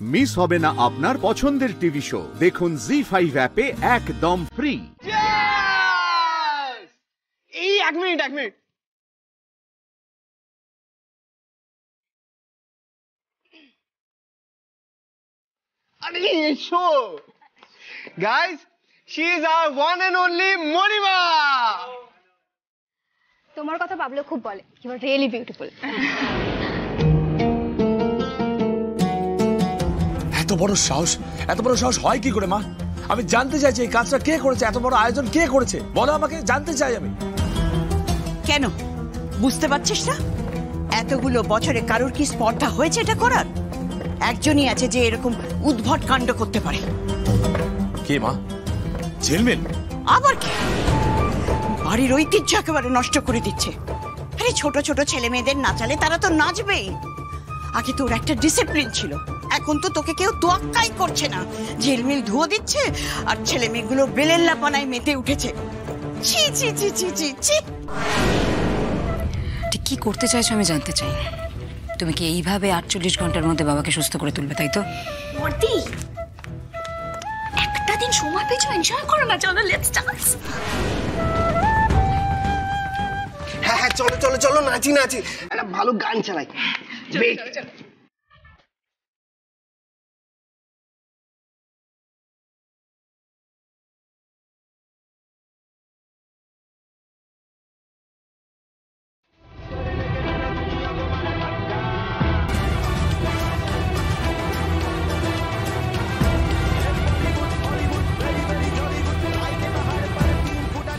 Miss হবে না আপনার পছন্দের টিভি শো। দেখুন জি5 অ্যাপে একদম ফ্রি। এই এক মিনিট আরে এসো guys, she is our one and only Monima. তোমার কথা বাবলু খুব বলে, ইউ আর রিয়েলি বিউটিফুল। এত বড় সাহস হয় কি করে মা? আমি জানতে চাইছি এই কাজটা কে করেছে, এত বড় আয়োজন কে করেছে, বলো আমাকে, জানতে চাই আমি। কেন বুঝতে পারছিস না? এতগুলো বছরে কারোর কি স্পর্ধা হয়েছে এটা করার? একজনই আছে যে এরকম উদ্ভট কাণ্ড করতে পারে। কে মা? ঝিলমিল? আবার কি? বাড়ির ঐতিহ্য একেবারে নষ্ট করে দিচ্ছে। আরে ছোট ছোট ছেলে মেয়েদের নাচালে তারা তো নাচবেই। আগে তোর একটা ডিসিপ্লিন ছিল, এখন তো তোকে কেউ তোয়াক্কাই করছে না। ঝিলমিল ধুয়ো দিচ্ছে আর ছেলে মেয়েগুলো বেলেল্লাপনায় মেতে উঠেছে। ছি ছি ছি ছি ছি ছি। ঠিক কি করতে চাইছো আমি জানতে চাই। তুমি কি এইভাবে 48 ঘন্টার মধ্যে বাবাকে সুস্থ করে তুলবে, তাই তো? মর্তি, একটা দিন সময় পেয়েছো, এনজয় করো না। চলো লেটস ডান্স। হ্যাঁ চলো নাচি একটা ভালো গান চালাই। চলো।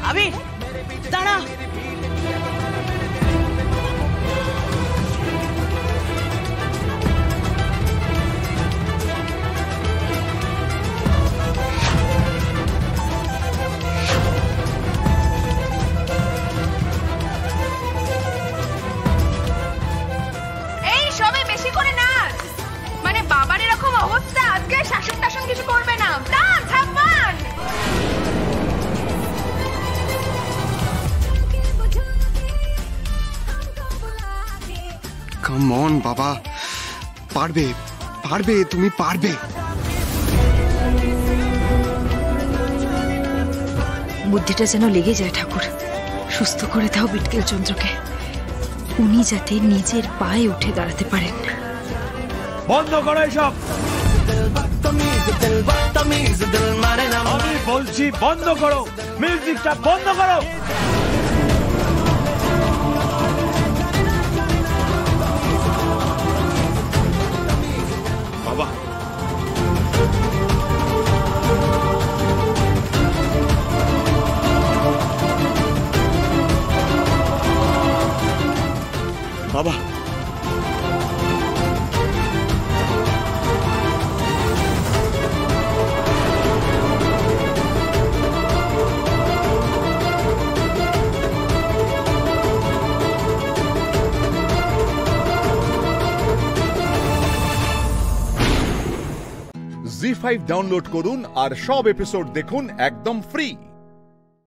আবির দাঁড়া। এই সবে বেশি করে নাচ। মানে বাবার এরকম অবস্থা, আজকে শাসন টাসন কিছু করবে না। Dance, have fun. Come on বাবা, পারবে তুমি পারবে। বুদ্ধিটা যেন লেগে যায় ঠাকুর, সুস্থ করে দাও বিটকেল চন্দ্রকে। উনি যাতে নিজের পায়ে উঠে দাঁড়াতে পারেন। বন্ধ করো এসব, আমি বলছি বন্ধ করো, মিউজিকটা বন্ধ করো। বাবা বাবা জি5 ডাউনলোড করুন আর সব এপিসোড দেখুন একদম ফ্রি।